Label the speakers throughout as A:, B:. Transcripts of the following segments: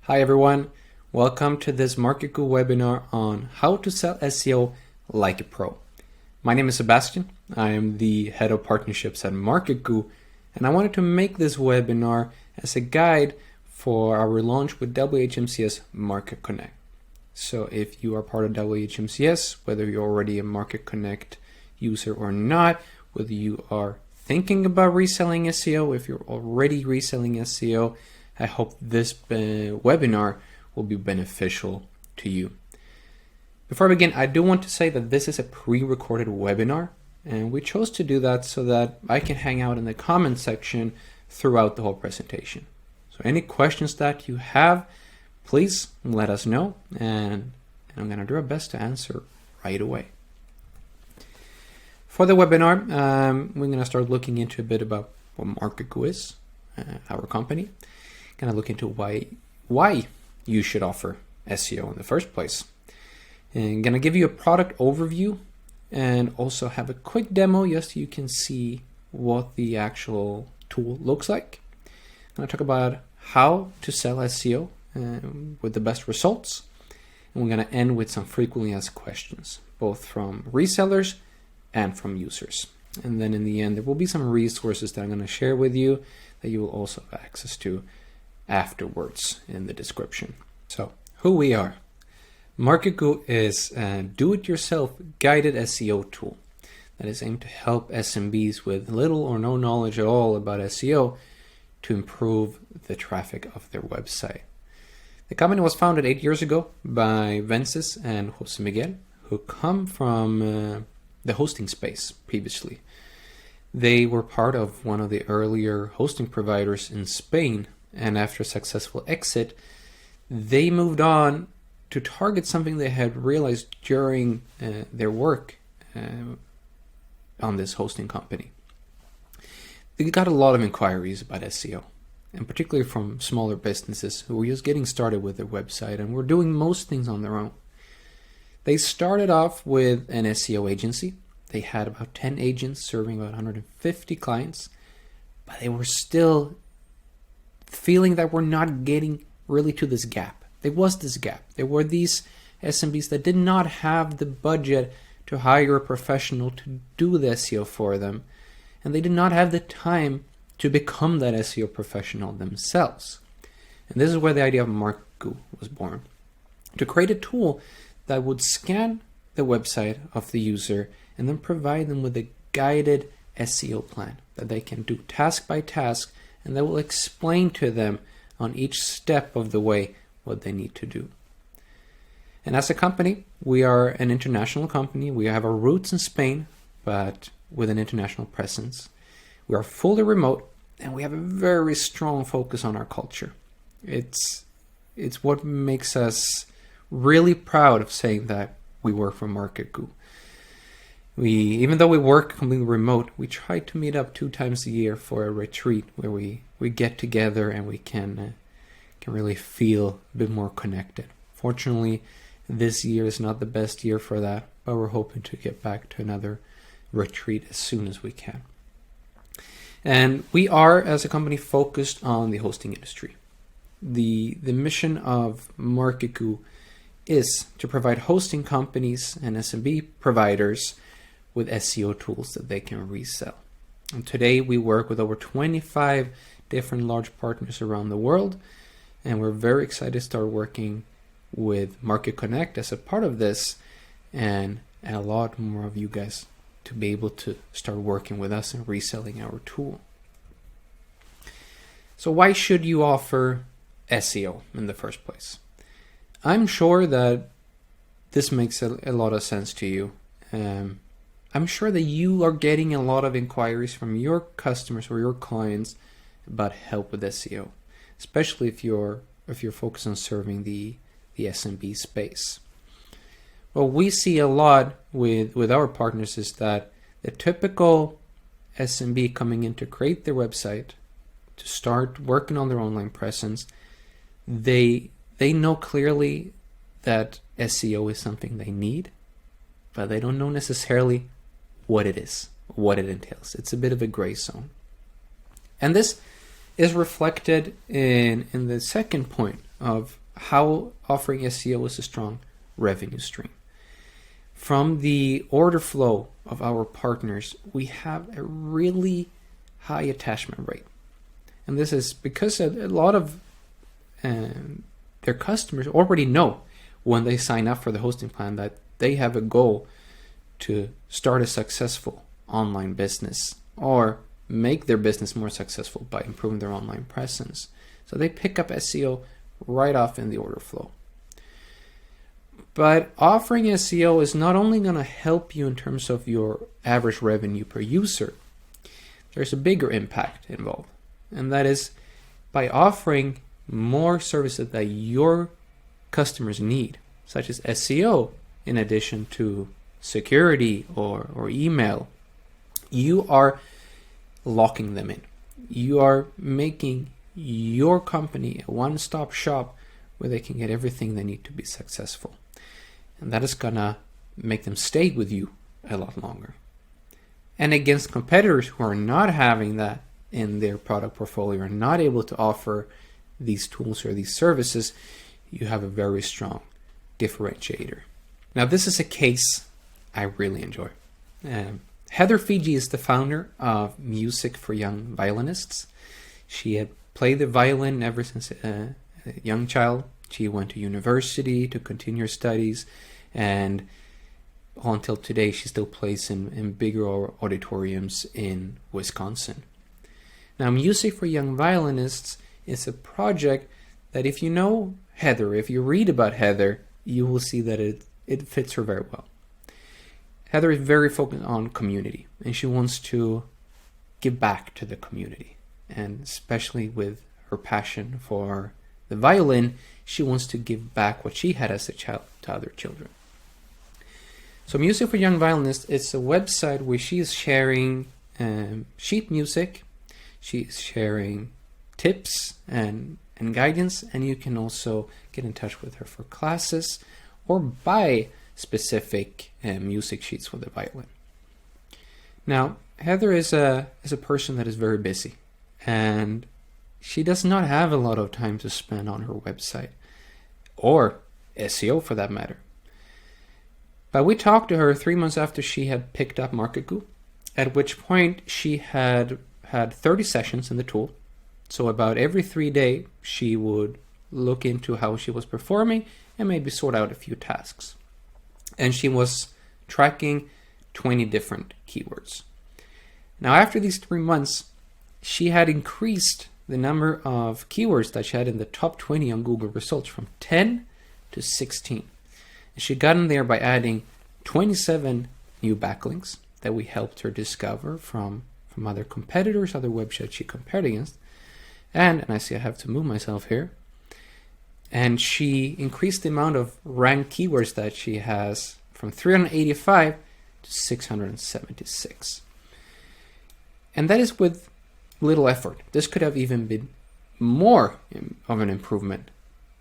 A: Hi everyone, welcome to this marketgoo webinar on how to sell SEO like a pro. My name is Sebastian, I am the head of partnerships at marketgoo, and I wanted to make this webinar as a guide for our launch with WHMCS Market Connect. So if you are part of WHMCS, whether you're already a Market Connect user or not, whether you are thinking about reselling SEO, if you're already reselling SEO, I hope this webinar will be beneficial to you. Before I begin, I do want to say that this is a pre-recorded webinar, and we chose to do that so that I can hang out in the comment section throughout the whole presentation. So any questions that you have, please let us know, and I'm going to do our best to answer right away. For the webinar, we're going to start looking into a bit about what marketgoo is, our company. Going to look into why you should offer SEO in the first place. And going to give you a product overview and also have a quick demo just so you can see what the actual tool looks like. I'm going to talk about how to sell SEO with the best results. And we're going to end with some frequently asked questions, both from resellers and from users. And then in the end, there will be some resources that I'm going to share with you that you will also have access to afterwards in the description. So who we are. marketgoo is a do-it-yourself guided SEO tool that is aimed to help SMBs with little or no knowledge at all about SEO to improve the traffic of their website. The company was founded 8 years ago by Vences and Jose Miguel, who come from the hosting space previously. They were part of one of the earlier hosting providers in Spain, and after a successful exit, they moved on to target something they had realized during their work on this hosting company. They got a lot of inquiries about SEO, and particularly from smaller businesses who were just getting started with their website and were doing most things on their own. They started off with an SEO agency. They had about 10 agents serving about 150 clients, but they were still feeling that we're not getting really to this gap. There was this gap. There were these SMBs that did not have the budget to hire a professional to do the SEO for them, and they did not have the time to become that SEO professional themselves. And this is where the idea of marketgoo was born, to create a tool that would scan the website of the user and then provide them with a guided SEO plan that they can do task by task, and that will explain to them on each step of the way what they need to do. And as a company, we are an international company. We have our roots in Spain, but with an international presence. We are fully remote, and we have a very strong focus on our culture. It's what makes us really proud of saying that we work for marketgoo. Even though we work completely remote, we try to meet up 2 times a year for a retreat where we get together and we can really feel a bit more connected. Fortunately, this year is not the best year for that, but we're hoping to get back to another retreat as soon as we can. And we are, as a company, focused on the hosting industry. The mission of marketgoo is to provide hosting companies and SMB providers with SEO tools that they can resell. And today we work with over 25 different large partners around the world, and we're very excited to start working with Market Connect as a part of this, and a lot more of you guys to be able to start working with us and reselling our tool. So why should you offer SEO in the first place? I'm sure that this makes a lot of sense to you. I'm sure that you are getting a lot of inquiries from your customers or your clients about help with SEO, especially if you're focused on serving the SMB space. What we see a lot with our partners is that the typical SMB coming in to create their website, to start working on their online presence, they know clearly that SEO is something they need, but they don't know necessarily what it is, what it entails. It's a bit of a gray zone. And this is reflected in the second point of how offering SEO is a strong revenue stream. From the order flow of our partners, we have a really high attachment rate. And this is because a lot of their customers already know when they sign up for the hosting plan that they have a goal to start a successful online business or make their business more successful by improving their online presence. So they pick up SEO right off in the order flow. But offering SEO is not only going to help you in terms of your average revenue per user, there's a bigger impact involved. And that is by offering more services that your customers need, such as SEO, in addition to security or email, you are locking them in. You are making your company a one-stop shop where they can get everything they need to be successful. And that is gonna make them stay with you a lot longer. And against competitors who are not having that in their product portfolio, are not able to offer these tools or these services, you have a very strong differentiator. Now, this is a case I really enjoy. Heather Fiji is the founder of Music for Young Violinists. She had played the violin ever since a young child. She went to university to continue her studies, and until today she still plays in bigger auditoriums in Wisconsin. Now, Music for Young Violinists is a project that, if you know Heather, if you read about Heather, you will see that it fits her very well. Heather is very focused on community, and she wants to give back to the community. And especially with her passion for the violin, she wants to give back what she had as a child to other children. So Music for Young Violinists is a website where she is sharing sheet music. She is sharing tips and guidance, and you can also get in touch with her for classes or buy specific music sheets for the violin. Now, Heather is a person that is very busy, and she does not have a lot of time to spend on her website, or SEO for that matter. But we talked to her 3 months after she had picked up marketgoo, at which point she had 30 sessions in the tool. So about every 3 days, she would look into how she was performing and maybe sort out a few tasks. And she was tracking 20 different keywords. Now, after these 3 months, she had increased the number of keywords that she had in the top 20 on Google results from 10 to 16. And she got in there by adding 27 new backlinks that we helped her discover from other competitors, other websites she compared against. And I see I have to move myself here. And she increased the amount of ranked keywords that she has from 385 to 676. And that is with little effort. This could have even been more of an improvement.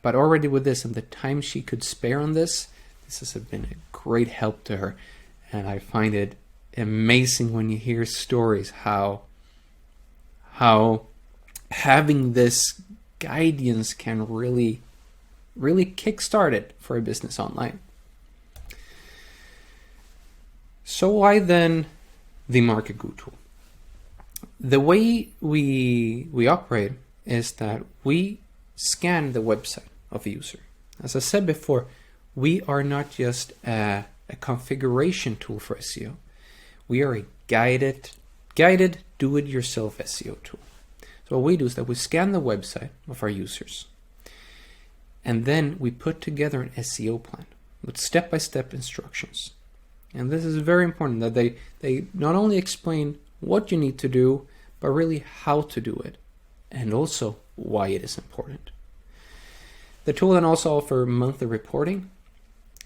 A: But already with this and the time she could spare on this has been a great help to her. And I find it amazing when you hear stories how having this guidance can really kickstart it for a business online. So why then the marketgoo tool? The way we operate is that we scan the website of a user. As I said before, we are not just a configuration tool for SEO. We are a guided do-it-yourself SEO tool. So what we do is that we scan the website of our users, and then we put together an SEO plan with step-by-step instructions. And this is very important that they not only explain what you need to do, but really how to do it, and also why it is important. The tool then also offers monthly reporting,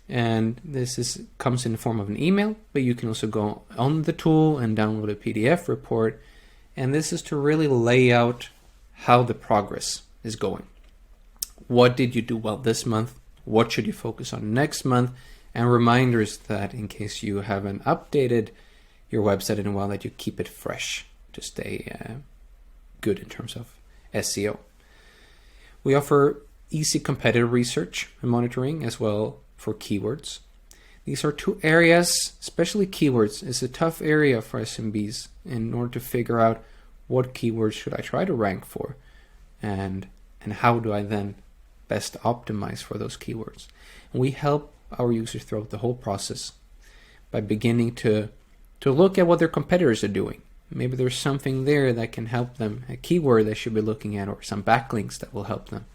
A: and this comes in the form of an email, but you can also go on the tool and download a PDF report, and this is to really lay out how the progress is going. What did you do well this month? What should you focus on next month? And reminders that in case you haven't updated your website in a while, that you keep it fresh to stay good in terms of SEO. We offer easy competitor research and monitoring as well for keywords. These are two areas, especially keywords, is a tough area for SMBs in order to figure out what keywords should I try to rank for and how do I then best optimize for those keywords. And we help our users throughout the whole process by beginning to look at what their competitors are doing. Maybe there's something there that can help them, a keyword they should be looking at, or some backlinks that will help them.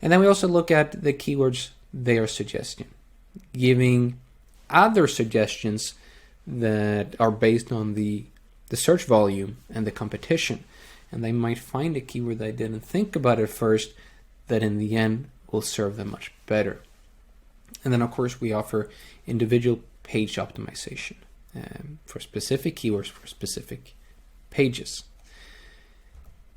A: And then we also look at the keywords they are suggesting, giving other suggestions that are based on the search volume and the competition. And they might find a keyword they didn't think about at first that in the end will serve them much better. And then of course we offer individual page optimization for specific keywords for specific pages.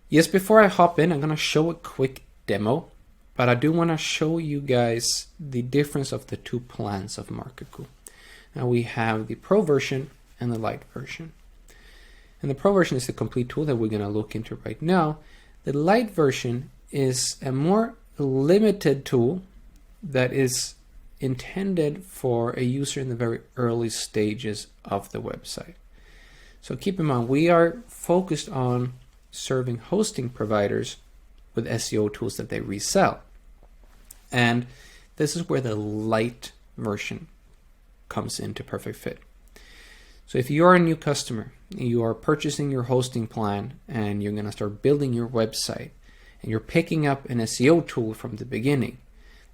A: Yes, before I hop in, I'm going to show a quick demo, but I do want to show you guys the difference of the two plans of marketgoo. Now we have the Pro version and the Lite version. And the Pro version is the complete tool that we're going to look into right now. The Lite version is a more limited tool that is intended for a user in the very early stages of the website. So keep in mind, we are focused on serving hosting providers with SEO tools that they resell. And this is where the Lite version comes into perfect fit. So if you're a new customer, you are purchasing your hosting plan and you're going to start building your website and you're picking up an SEO tool from the beginning,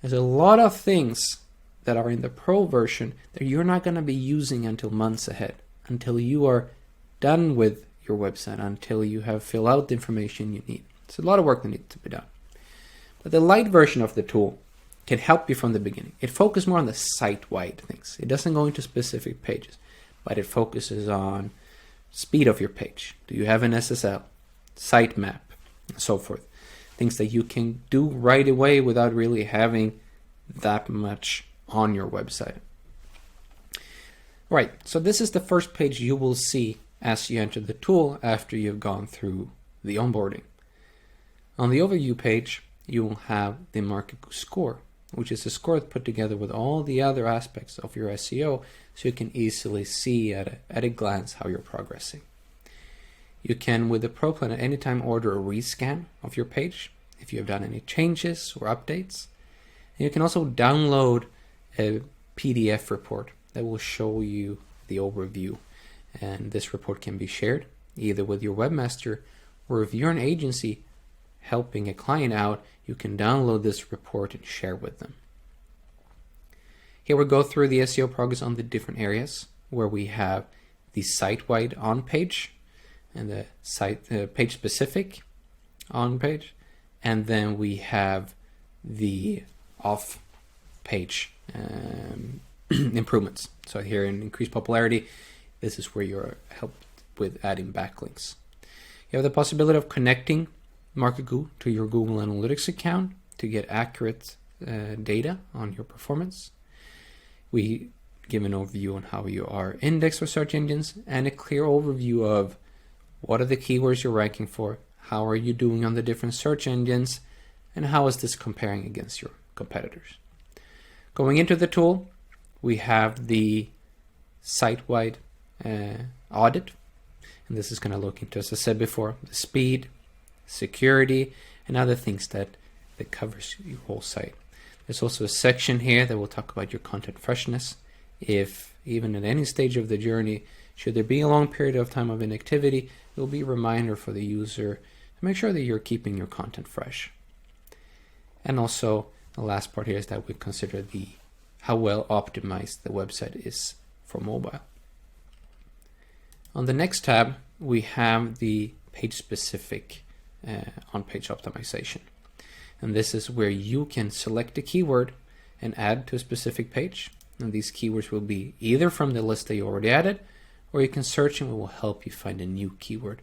A: there's a lot of things that are in the Pro version that you're not going to be using until months ahead, until you are done with your website, until you have filled out the information you need. It's a lot of work that needs to be done. But the Lite version of the tool can help you from the beginning. It focuses more on the site-wide things. It doesn't go into specific pages, but it focuses on speed of your page. Do you have an SSL, sitemap, and so forth? Things that you can do right away without really having that much on your website. Right, so this is the first page you will see as you enter the tool after you've gone through the onboarding. On the overview page, you will have the marketgoo score, which is a score put together with all the other aspects of your SEO, so you can easily see at a glance how you're progressing. You can, with the Pro plan, at any time order a rescan of your page if you have done any changes or updates. And you can also download a PDF report that will show you the overview. And this report can be shared either with your webmaster, or if you're an agency helping a client out, you can download this report and share with them. Here we go through the SEO progress on the different areas where we have the site-wide on page and the site page-specific on page, and then we have the off page improvements. So here in increased popularity, this is where you're helped with adding backlinks. You have the possibility of connecting marketgoo to your Google Analytics account to get accurate data on your performance. We give an overview on how you are indexed for search engines and a clear overview of what are the keywords you're ranking for, how are you doing on the different search engines, and how is this comparing against your competitors. Going into the tool, we have the site-wide audit, and this is going to look into, as I said before, the speed, security, and other things that covers your whole site. There's also a section here that will talk about your content freshness. If even at any stage of the journey, should there be a long period of time of inactivity, it will be a reminder for the user to make sure that you're keeping your content fresh. And also, the last part here is that we consider how well optimized the website is for mobile. On the next tab, we have the page-specific on-page optimization. And this is where you can select a keyword and add to a specific page. And these keywords will be either from the list that you already added, or you can search and it will help you find a new keyword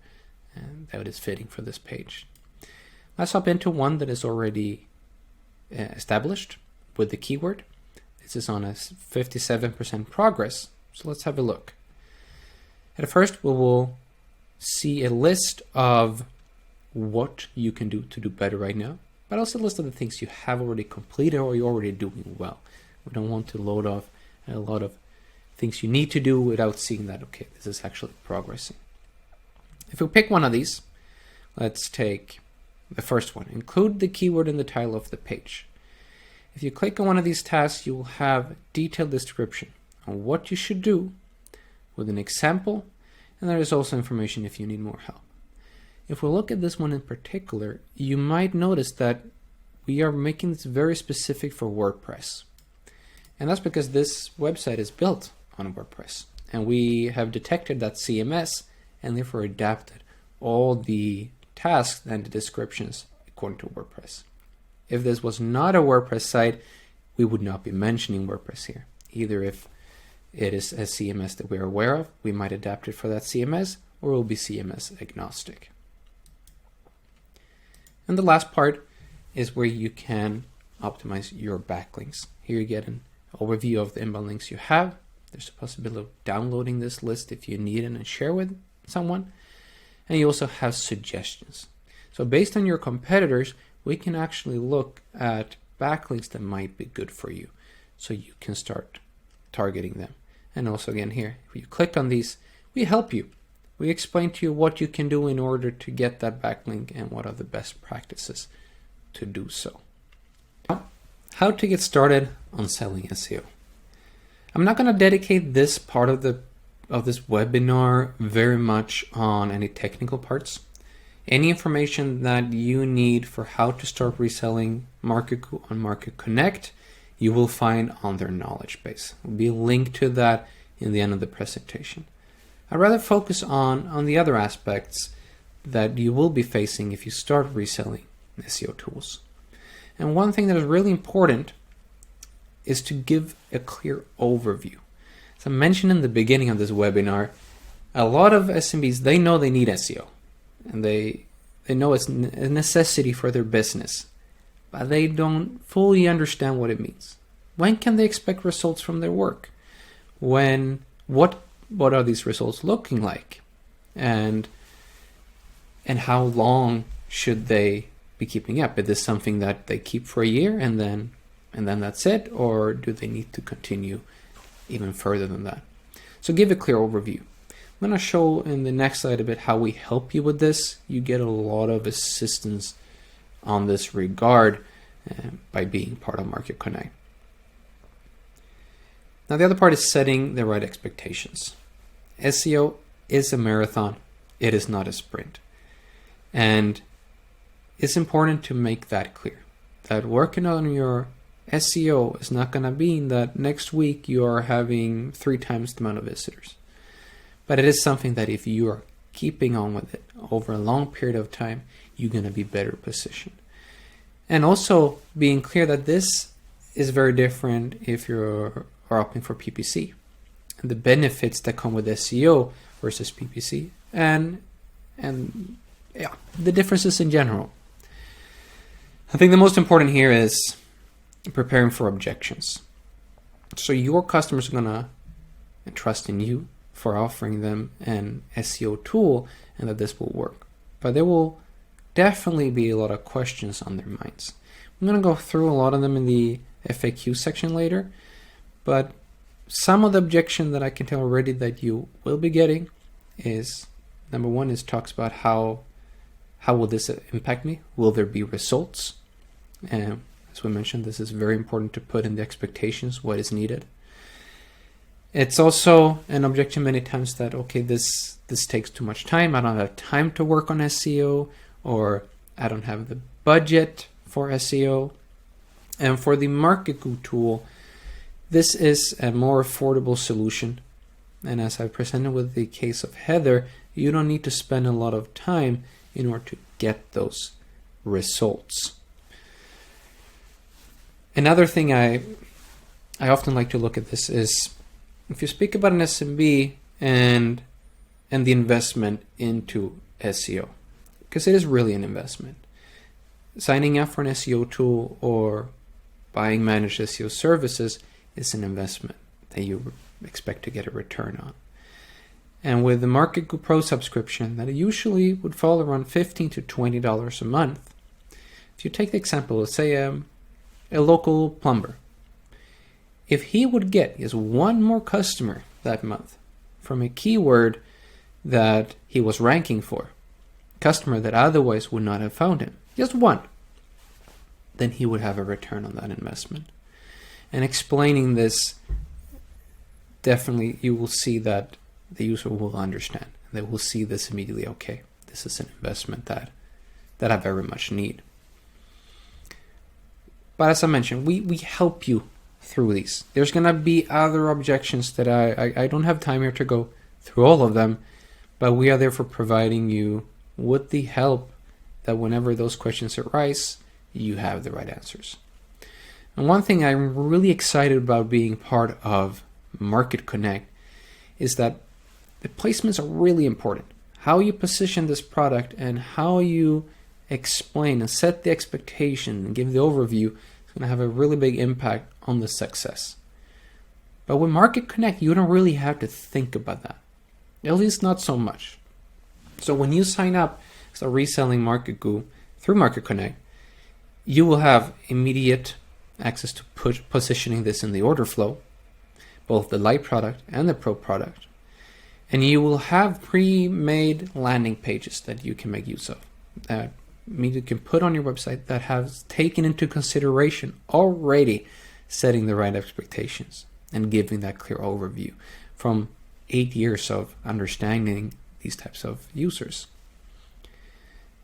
A: that is fitting for this page. Let's hop into one that is already established with the keyword. This is on a 57% progress. So let's have a look. At first, we will see a list of what you can do to do better right now. but also a list of the things you have already completed or you're already doing well. We don't want to load off a lot of things you need to do without seeing that, okay, this is actually progressing. If we pick one of these, let's take the first one. Include the keyword in the title of the page. If you click on one of these tasks, you will have detailed description on what you should do with an example, and there is also information if you need more help. If we look at this one in particular, you might notice that we are making this very specific for WordPress. And that's because this website is built on WordPress. And we have detected that CMS and therefore adapted all the tasks and the descriptions according to WordPress. If this was not a WordPress site, we would not be mentioning WordPress here. Either if it is a CMS that we're aware of, we might adapt it for that CMS, or it will be CMS agnostic. And the last part is where you can optimize your backlinks. Here you get an overview of the inbound links you have. There's a possibility of downloading this list if you need it and share with someone. And you also have suggestions. So based on your competitors, we can actually look at backlinks that might be good for you, so you can start targeting them. And also again here, if you click on these, we help you. We explain to you what you can do in order to get that backlink and what are the best practices to do so. Now, how to get started on selling SEO. I'm not going to dedicate this part of this webinar very much on any technical parts. Any information that you need for how to start reselling marketgoo on Market Connect, you will find on their knowledge base. There will be a link to that in the end of the presentation. I'd rather focus on the other aspects that you will be facing if you start reselling SEO tools. And one thing that is really important is to give a clear overview. As I mentioned in the beginning of this webinar, a lot of SMBs, they know they need SEO. And they know it's a necessity for their business, but they don't fully understand what it means. When can they expect results from their work? What are these results looking like? And how long should they be keeping up? Is this something that they keep for a year and then that's it? Or do they need to continue even further than that? So give a clear overview. I'm going to show in the next slide a bit how we help you with this. You get a lot of assistance on this regard by being part of Market Connect. Now the other part is setting the right expectations. SEO is a marathon. It is not a sprint. And it's important to make that clear. That working on your SEO is not going to mean that next week you are having 3 times the amount of visitors. But it is something that if you are keeping on with it over a long period of time, you're going to be better positioned. And also being clear that this is very different if you're opting for PPC. And the benefits that come with SEO versus PPC and yeah, the differences in general. I think the most important here is preparing for objections. So your customers are going to trust in you for offering them an SEO tool and that this will work. But there will definitely be a lot of questions on their minds. I'm going to go through a lot of them in the FAQ section later, but some of the objection that I can tell already that you will be getting is, number one is talks about how will this impact me? Will there be results? And as we mentioned, this is very important to put in the expectations, what is needed. It's also an objection many times that, okay, this takes too much time. I don't have time to work on SEO, or I don't have the budget for SEO. And for the marketgoo tool, this is a more affordable solution. And as I presented with the case of Heather, you don't need to spend a lot of time in order to get those results. Another thing I often like to look at this is, if you speak about an SMB and the investment into SEO, because it is really an investment. Signing up for an SEO tool or buying managed SEO services is an investment that you expect to get a return on. And with the marketgoo Pro subscription, that usually would fall around $15 to $20 a month, if you take the example, let's say a local plumber, if he would get just one more customer that month from a keyword that he was ranking for, customer that otherwise would not have found him, just one, then he would have a return on that investment. And explaining this, definitely you will see that the user will understand. They will see this immediately. Okay, this is an investment that I very much need. But as I mentioned, we help you through these. There's going to be other objections that I don't have time here to go through all of them, but we are there for providing you with the help that whenever those questions arise, you have the right answers. And one thing I'm really excited about being part of Market Connect is that the placements are really important. How you position this product and how you explain and set the expectation and give the overview is going to have a really big impact on the success. But with Market Connect, you don't really have to think about that. At least not so much. So when you sign up as a reselling marketgoo through Market Connect, you will have immediate access to positioning this in the order flow, both the light product and the pro product. And you will have pre-made landing pages that you can make use of, that you can put on your website that has taken into consideration already setting the right expectations and giving that clear overview from 8 years of understanding these types of users.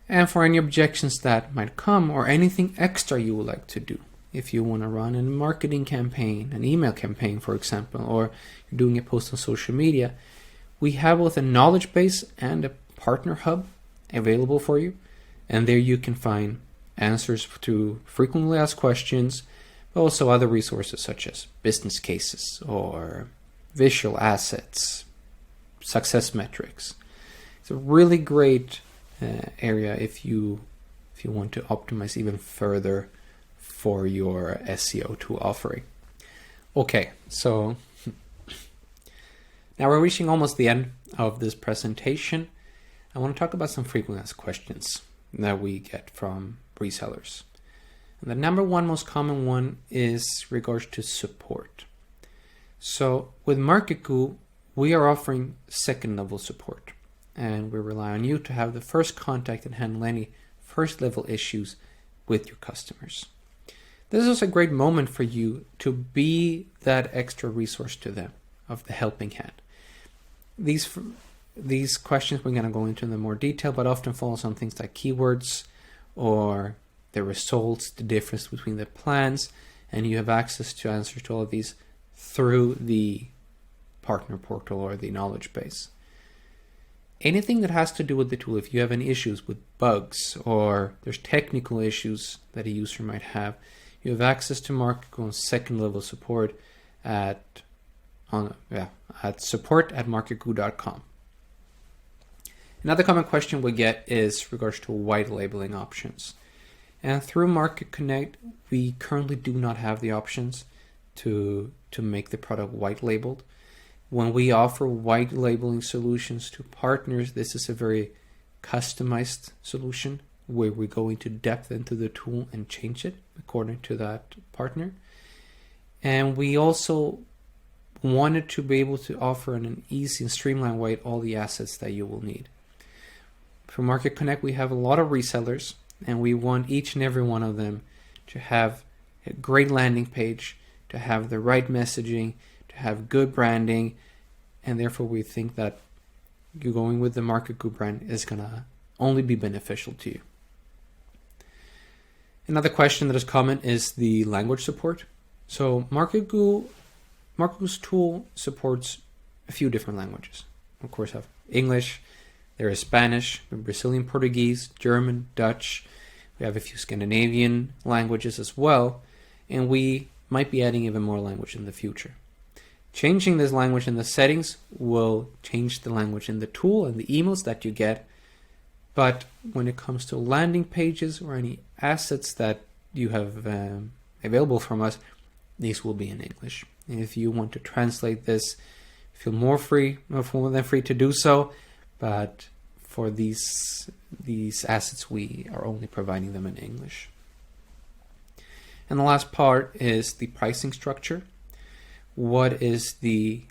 A: And for any objections that might come or anything extra you would like to do, if you want to run a marketing campaign, an email campaign, for example, or you're doing a post on social media, we have both a knowledge base and a partner hub available for you. And there you can find answers to frequently asked questions, but also other resources such as business cases or visual assets, success metrics. It's a really great area if you want to optimize even further for your SEO tool offering. Okay, so now we're reaching almost the end of this presentation. I want to talk about some frequently asked questions that we get from resellers. And the number one most common one is regards to support. So with marketgoo, we are offering second level support, and we rely on you to have the first contact and handle any first level issues with your customers. This is a great moment for you to be that extra resource to them of the helping hand. These questions we're going to go into in more detail, but often falls on things like keywords or the results, the difference between the plans, and you have access to answers to all of these through the partner portal or the knowledge base. Anything that has to do with the tool, if you have any issues with bugs or there's technical issues that a user might have, you have access to marketgoo on second level support at support@marketgoo.com. Another common question we get is regards to white labeling options. And through Market Connect, we currently do not have the options to make the product white labeled. When we offer white labeling solutions to partners, this is a very customized solution where we go into depth into the tool and change it according to that partner. And we also wanted to be able to offer in an easy and streamlined way all the assets that you will need. For Market Connect, we have a lot of resellers, and we want each and every one of them to have a great landing page, to have the right messaging, to have good branding, and therefore we think that you going with the marketgoo brand is going to only be beneficial to you. Another question that is common is the language support. So marketgoo's tool supports a few different languages. Of course, have English, there is Spanish, Brazilian Portuguese, German, Dutch. We have a few Scandinavian languages as well, and we might be adding even more language in the future. Changing this language in the settings will change the language in the tool and the emails that you get. But when it comes to landing pages or any assets that you have available from us, these will be in English. And if you want to translate this, feel more than free to do so. But for these assets, we are only providing them in English. And the last part is the pricing structure. What is the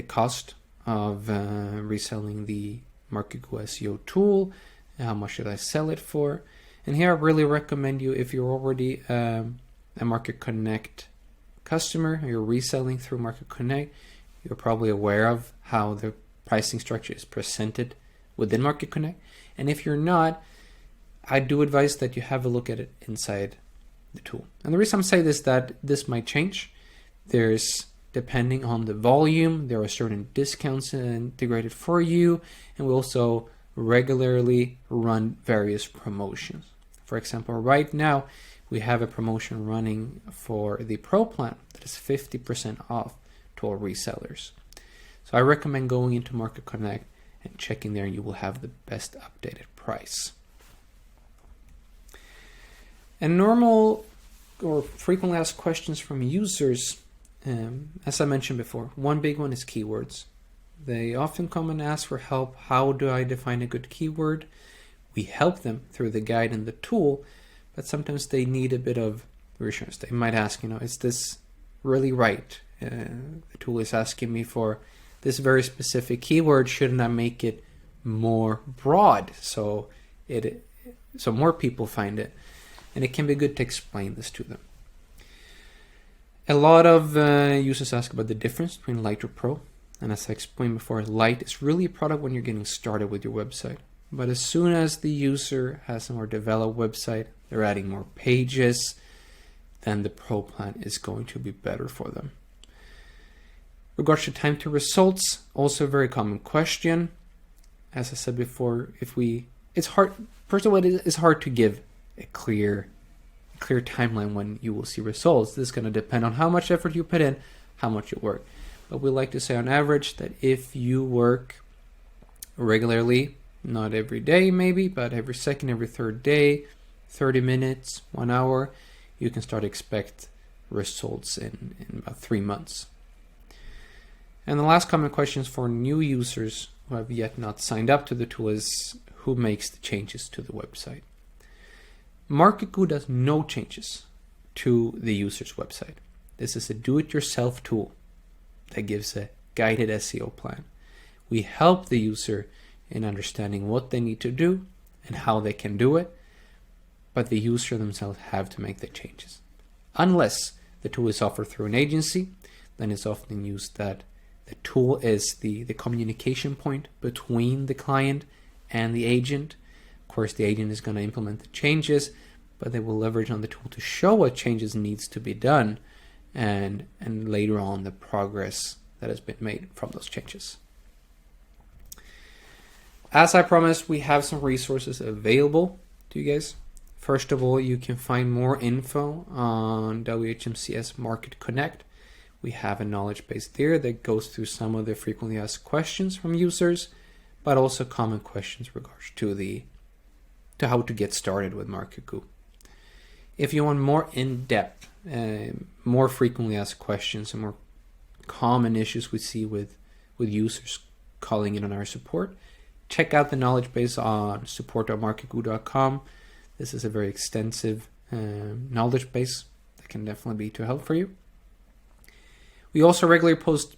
A: cost of reselling the marketgoo SEO tool? How much should I sell it for? And here I really recommend you, if you're already a Market Connect customer, you're reselling through Market Connect, you're probably aware of how the pricing structure is presented within Market Connect. And if you're not, I do advise that you have a look at it inside the tool. And the reason I'm saying this is that this might change. There's, depending on the volume, there are certain discounts integrated for you, and we also regularly run various promotions. For example, right now we have a promotion running for the Pro plan that is 50% off to all resellers. So I recommend going into Market Connect and checking there, and you will have the best updated price. And normal or frequently asked questions from users, as I mentioned before, one big one is keywords. They often come and ask for help. How do I define a good keyword? We help them through the guide and the tool, but sometimes they need a bit of reassurance. They might ask, is this really right? The tool is asking me for this very specific keyword. Shouldn't I make it more broad so more people find it? And it can be good to explain this to them. A lot of users ask about the difference between Lite or Pro. And as I explained before, Lite is really a product when you're getting started with your website. But as soon as the user has a more developed website, they're adding more pages, then the Pro plan is going to be better for them. Regards to time to results, also a very common question. As I said before, it's hard. First of all, it's hard to give a clear timeline when you will see results. This is going to depend on how much effort you put in, how much you work. But we like to say on average that if you work regularly, not every day maybe, but every second, every third day, 30 minutes, 1 hour, you can start to expect results in about 3 months. And the last common questions for new users who have yet not signed up to the tool is who makes the changes to the website. MarketGoo does no changes to the user's website. This is a do-it-yourself tool that gives a guided SEO plan. We help the user in understanding what they need to do and how they can do it, but the user themselves have to make the changes. Unless the tool is offered through an agency, then it's often used that the tool is the communication point between the client and the agent. Of course, the agent is going to implement the changes, but they will leverage on the tool to show what changes needs to be done, and later on the progress that has been made from those changes. As I promised, we have some resources available to you guys. First of all, you can find more info on WHMCS Market Connect. We have a knowledge base there that goes through some of the frequently asked questions from users, but also common questions regards to how to get started with MarketGoo. If you want more in-depth, more frequently asked questions and more common issues we see with users calling in on our support, check out the knowledge base on support.marketgoo.com. This is a very extensive knowledge base that can definitely be to help for you. We also regularly post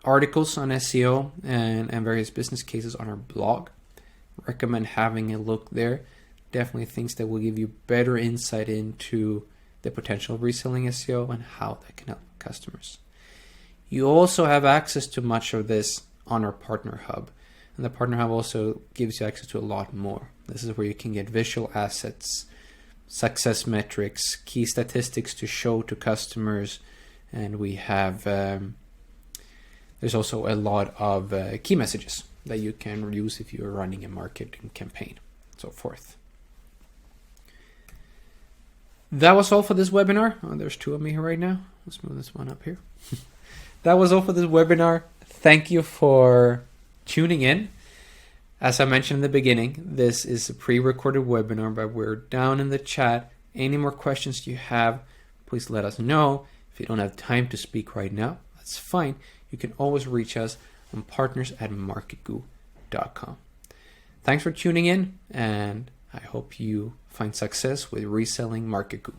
A: articles on SEO and various business cases on our blog. Recommend having a look there. Definitely things that will give you better insight into the potential of reselling SEO and how that can help customers. You also have access to much of this on our Partner Hub. And the Partner Hub also gives you access to a lot more. This is where you can get visual assets, success metrics, key statistics to show to customers. And we have, there's also a lot of key messages that you can use if you're running a marketing campaign, and so forth. That was all for this webinar. Oh, there's two of me here right now. Let's move this one up here. That was all for this webinar. Thank you for tuning in. As I mentioned in the beginning, this is a pre-recorded webinar, but we're down in the chat. Any more questions you have, please let us know. If you don't have time to speak right now, that's fine. You can always reach us on partners@marketgoo.com. Thanks for tuning in, and I hope you find success with reselling MarketGoo.